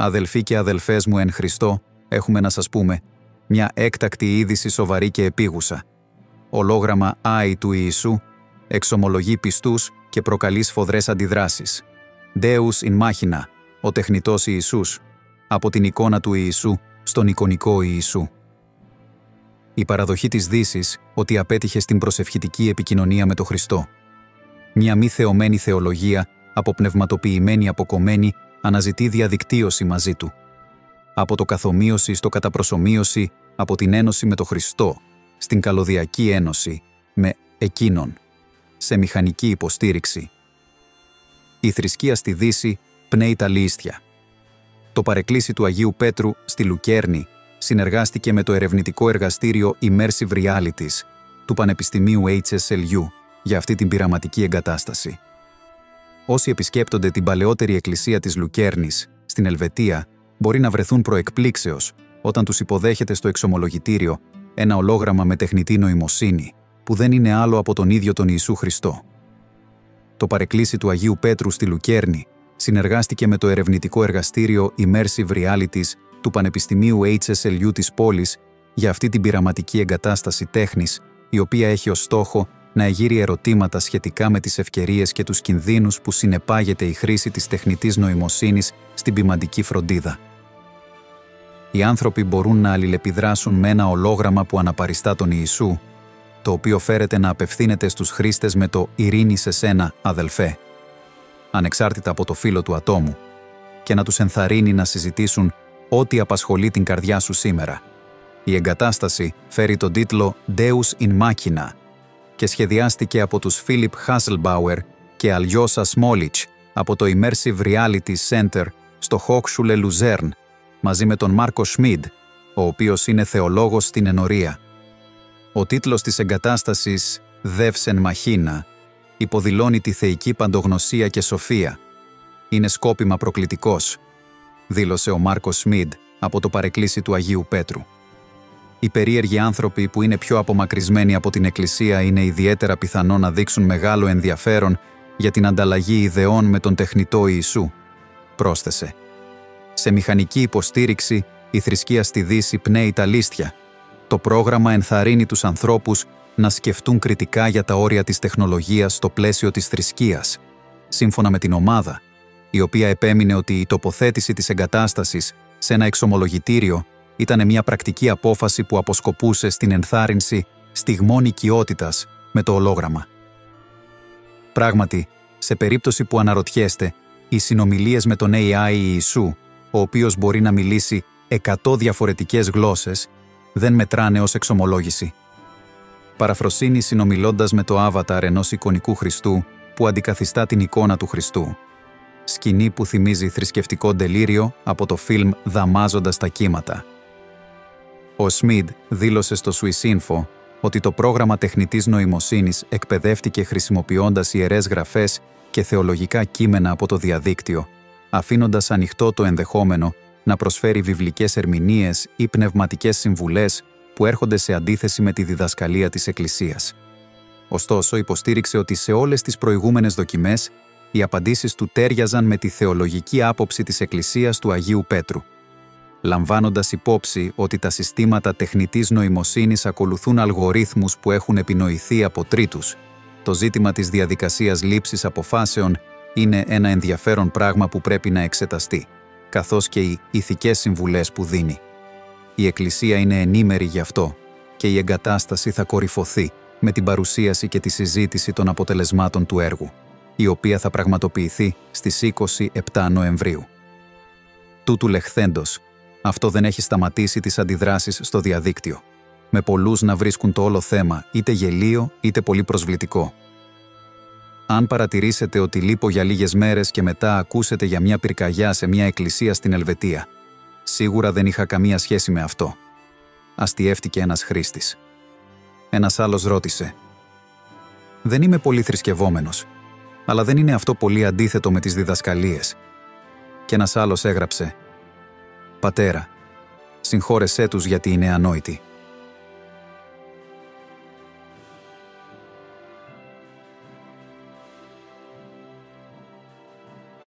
Αδελφοί και αδελφές μου εν Χριστώ, έχουμε να σας πούμε μια έκτακτη είδηση σοβαρή και επίγουσα. Ολόγραμμα Άη του Ιησού εξομολογεί πιστούς και προκαλεί σφοδρές αντιδράσεις. Deus in machina, ο τεχνητός Ιησούς, από την εικόνα του Ιησού στον εικονικό Ιησού. Η παραδοχή της Δύσης ότι απέτυχε στην προσευχητική επικοινωνία με τον Χριστό. Μια μη θεωμένη θεολογία, αποπνευματοποιημένη αποκομμένη, αναζητεί διαδικτύωση μαζί του. Από το καθομοίωση στο καταπροσομοίωση, από την ένωση με τον Χριστό, στην καλωδιακή ένωση με εκείνον, σε μηχανική υποστήριξη. Η θρησκεία στη Δύση πνέει τα λύστια. Το παρεκκλήσι του Αγίου Πέτρου στη Λουκέρνη συνεργάστηκε με το ερευνητικό εργαστήριο Immersive Realities του Πανεπιστημίου HSLU για αυτή την πειραματική εγκατάσταση. Όσοι επισκέπτονται την παλαιότερη εκκλησία της Λουκέρνης, στην Ελβετία, μπορεί να βρεθούν προεκπλήξεως όταν τους υποδέχεται στο εξομολογητήριο ένα ολόγραμμα με τεχνητή νοημοσύνη, που δεν είναι άλλο από τον ίδιο τον Ιησού Χριστό. Το παρεκκλήσι του Αγίου Πέτρου στη Λουκέρνη συνεργάστηκε με το ερευνητικό εργαστήριο Immersive Realities του Πανεπιστημίου HSLU της πόλης για αυτή την πειραματική εγκατάσταση τέχνης, η οποία έχει ως στόχο να εγείρει ερωτήματα σχετικά με τις ευκαιρίες και τους κινδύνους που συνεπάγεται η χρήση της τεχνητής νοημοσύνης στην ποιμαντική φροντίδα. Οι άνθρωποι μπορούν να αλληλεπιδράσουν με ένα ολόγραμμα που αναπαριστά τον Ιησού, το οποίο φέρεται να απευθύνεται στους χρήστες με το «Ειρήνη σε σένα, αδελφέ», ανεξάρτητα από το φύλο του ατόμου, και να τους ενθαρρύνει να συζητήσουν ό,τι απασχολεί την καρδιά σου σήμερα. Η εγκατάσταση φέρει τον τίτλο «Deus in machina» και σχεδιάστηκε από τους Φίλιπ Χάσελμπάουερ και Αλιώσα Σμόλιτς από το Immersive Reality Center στο Hochschule Luzern, μαζί με τον Μάρκο Σμιντ, ο οποίος είναι θεολόγος στην ενορία. Ο τίτλος της εγκατάστασης «Deus in machina» υποδηλώνει τη θεϊκή παντογνωσία και σοφία. Είναι σκόπιμα προκλητικός, δήλωσε ο Μάρκο Σμιντ από το παρεκκλήσι του Αγίου Πέτρου. Οι περίεργοι άνθρωποι που είναι πιο απομακρυσμένοι από την Εκκλησία είναι ιδιαίτερα πιθανό να δείξουν μεγάλο ενδιαφέρον για την ανταλλαγή ιδεών με τον τεχνητό Ιησού, πρόσθεσε. Σε μηχανική υποστήριξη, η θρησκεία στη Δύση πνέει τα λύστια. Το πρόγραμμα ενθαρρύνει τους ανθρώπους να σκεφτούν κριτικά για τα όρια της τεχνολογίας στο πλαίσιο της θρησκείας, σύμφωνα με την ομάδα, η οποία επέμεινε ότι η τοποθέτηση της εγκατάστασης σε ένα εξομολογητήριο ήταν μια πρακτική απόφαση που αποσκοπούσε στην ενθάρρυνση στιγμών οικειότητας με το ολόγραμμα. Πράγματι, σε περίπτωση που αναρωτιέστε, οι συνομιλίες με τον AI Ιησού, ο οποίος μπορεί να μιλήσει 100 διαφορετικές γλώσσες, δεν μετράνε ως εξομολόγηση. Παραφροσύνη συνομιλώντας με το άβαταρ ενός εικονικού Χριστού που αντικαθιστά την εικόνα του Χριστού. Σκηνή που θυμίζει θρησκευτικό ντελήριο από το φιλμ «Δαμάζοντας τα κύματα». Ο Σμιντ δήλωσε στο Swissinfo ότι το πρόγραμμα τεχνητής νοημοσύνης εκπαιδεύτηκε χρησιμοποιώντας ιερές γραφές και θεολογικά κείμενα από το διαδίκτυο, αφήνοντας ανοιχτό το ενδεχόμενο να προσφέρει βιβλικές ερμηνείες ή πνευματικές συμβουλές που έρχονται σε αντίθεση με τη διδασκαλία της Εκκλησίας. Ωστόσο, υποστήριξε ότι σε όλες τις προηγούμενες δοκιμές οι απαντήσεις του τέριαζαν με τη θεολογική άποψη της Εκκλησίας του Αγίου Πέτρου. Λαμβάνοντας υπόψη ότι τα συστήματα τεχνητής νοημοσύνης ακολουθούν αλγορίθμους που έχουν επινοηθεί από τρίτους, το ζήτημα της διαδικασίας λήψης αποφάσεων είναι ένα ενδιαφέρον πράγμα που πρέπει να εξεταστεί, καθώς και οι ηθικές συμβουλές που δίνει. Η Εκκλησία είναι ενήμερη γι' αυτό και η εγκατάσταση θα κορυφωθεί με την παρουσίαση και τη συζήτηση των αποτελεσμάτων του έργου, η οποία θα πραγματοποιηθεί στις 27 Νοεμβρίου. Τούτου λεχθέντος, αυτό δεν έχει σταματήσει τις αντιδράσεις στο διαδίκτυο, με πολλούς να βρίσκουν το όλο θέμα είτε γελίο είτε πολύ προσβλητικό. Αν παρατηρήσετε ότι λείπω για λίγες μέρες και μετά ακούσετε για μια πυρκαγιά σε μια εκκλησία στην Ελβετία, σίγουρα δεν είχα καμία σχέση με αυτό. Αστιεύτηκε ένας χρήστης. Ένας άλλος ρώτησε: «Δεν είμαι πολύ θρησκευόμενος, αλλά δεν είναι αυτό πολύ αντίθετο με τις διδασκαλίες?» Και ένας άλλος έγραψε: «Πατέρα, συγχώρεσέ τους γιατί είναι ανόητοι».